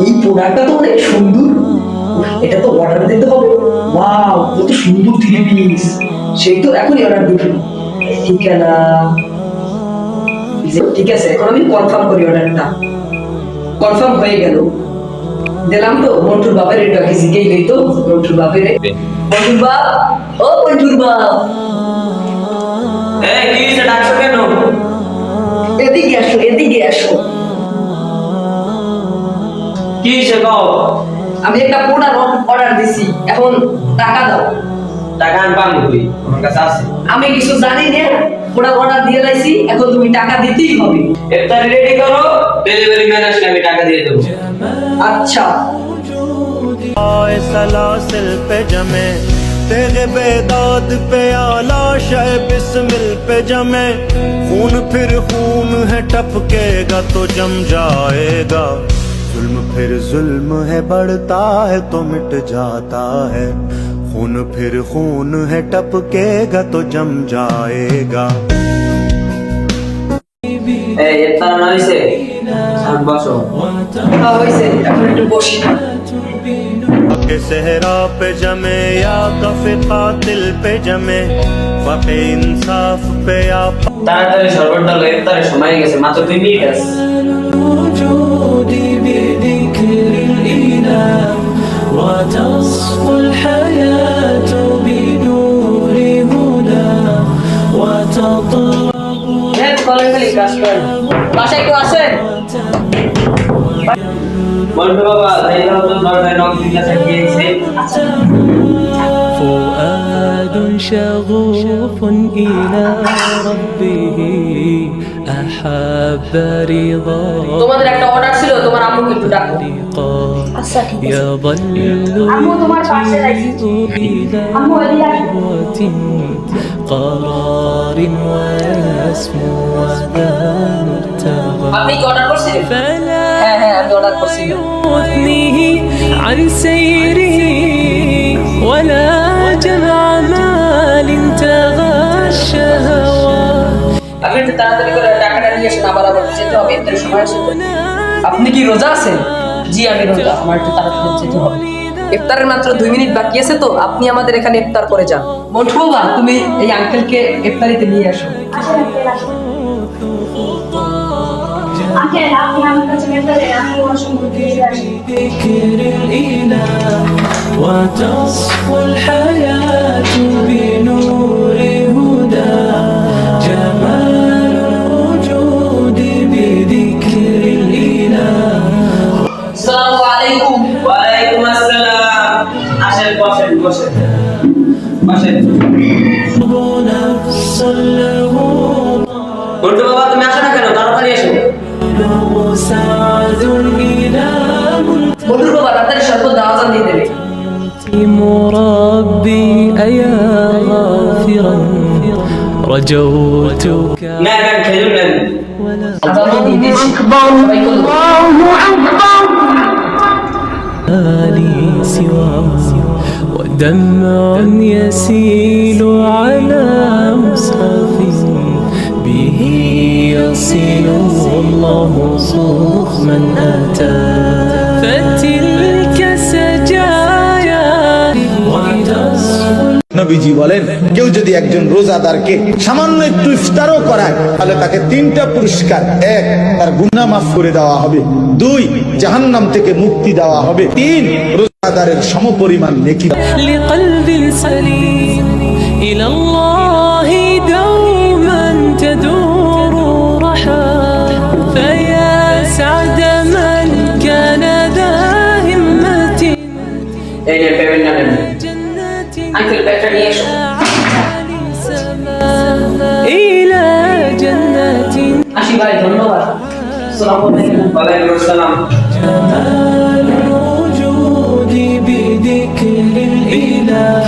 এই প্রোডাক্টটা তো অনেক সুন্দর, এটা তো অর্ডার দিতে হবে। ওয়াও, কত সুন্দর থ্রি পিস! সেই তো এখনই অর্ডার দিবি। ঠিকানা, ঠিক আছে, এখন আমি কনফার্ম করি অর্ডারটা। কনফার্ম হয়ে গেল, দিলাম তো। মন্টুর বাপের এটা কি জিজ্ঞেই গই তো, মন্টুর বাপের। মন্টুর বাপ, ও মন্টুর বাপ, এই কি হইছে, ডাকছো কেন? এদিকে আসো, এদিকে আসো। কি হইছে কও? আমি একটা প্রোডাক্ট অর্ডার দিছি, এখন টাকা দাও। টাকা আমি পাবো কই? আমার কাছে আছে। আমি কিছু জানি না, প্রোডাক্ট অর্ডার দিয়ে লাইছি, এখন তুমি টাকা দিতেই হবে। ইফতারি রেডি করো, ডেলিভারি ম্যান আসলে আমি টাকা দিয়ে দেবো। আচ্ছা। सलासिल पे जमे तेरे बेदाद पे आला शय बिस्मिल पे जमे खून फिर खून है टपकेगा तो जम जाएगा जुल्म फिर जुल्म है बढ़ता है तो मिट जाता है खून फिर खून है टपकेगा तो जम जाएगा। এই ইফতার না হইছে? আর বসো। হইছে, এখন একটু বসি। के सहरा पे जमे या कफे कातिल पे जमे वक़े इंसाफ पे या তাড়াতাড়ি শরবতটা লো, ইফতারের সময় হয়ে গেছে, মাত্র 2 মিনিট আছে। وجودي بذكر الإله وتصفو الحياة بنور هدى وتطلب হ্যাঁ, কলের খালি কাজ করেন। বাসায় কেউ আছেন? বন্ধু বাবা, তাই দাও তো, দরজায় নক দিতেছে, কি হইছে? فؤاد شغوف إلى ربه أحب رضا তোমাদের একটা অর্ডার ছিল, তোমার আম্মুকে একটু ডাকো। يظل আম্মু তোমার পাশে রাখছি। আম্মু এদিকে আসো। قرار ويسمو وذا مرتضى আপনি কি অর্ডার করছিলেন? فلا হ্যাঁ হ্যাঁ, আমি অর্ডার করছিলাম। يثنيه عن سيره ولا جمع مال تغشى هواه আপনি একটু তাড়াতাড়ি করে টাকাটা নিয়ে আসেন, আবার যেতে হবে, এত সময় আছে তো। আপনি কি রোজা আছেন? জি আমি রোজা, আমার একটু তাড়াতাড়ি যেতে হবে। ইফতারের মাত্র 2 মিনিট বাকি আছে তো, আপনি আমাদের এখানে ইফতার করে যান। মন্টু বাবা, তুমি এই আঙ্কেলকে ইফতারিতে নিয়ে আসো। আসেন আঙ্কেল, আসেন। আঙ্কেল, আপনি আমার কাছে মেটালে আমি অসংখ্য দিয়ে আসি। ذكر الإله وتصفو الحياة بنور هدى جمال الوجود بذكر الإله আসসালামু আলাইকুম। ওয়ালাইকুম আসসালাম। আসেন, বসেন বসেন বসেন। نفس له বন্ধু বাবা, তুমি আসো না কেন? তাড়াতাড়ি এসো। سعد إلى মন্টু বাবা, তাড়াতাড়ি শরবত দাও, আজান দিয়ে দেবে। مربي أيا غافرا رجوتك নেন নেন, খেজুর নেন। আজান দিয়ে দিয়েছি, সবাই করুন। لي سواه ودمع يسيل على مصحف به يصل الله صوف من أتى فتلك سجايا وتصفو নবীজি বলেন, কেউ যদি একজন রোজাদারকে সামান্য একটু ইফতারও করায় তাহলে তাকে 3টা পুরস্কার: 1, তার গুনাহ মাফ করে দেওয়া হবে; 2, জাহান্নাম থেকে মুক্তি দেওয়া হবে; 3, রোজাদারের সমপরিমাণ নেকি। لقلب سليم إلى الله دوما تدور رحى فيا سعد من كان ذا همة এই যে পেমেন্ট নেন। جنة আঙ্কেল ব্যাগটা নিয়ে এসো। عالي سماء إلى جنة আসি ভাই, ধন্যবাদ। আসসালামু আলাইকুম। ওয়ালাইকুম আসসালাম। جمال الوجود بذكر الإله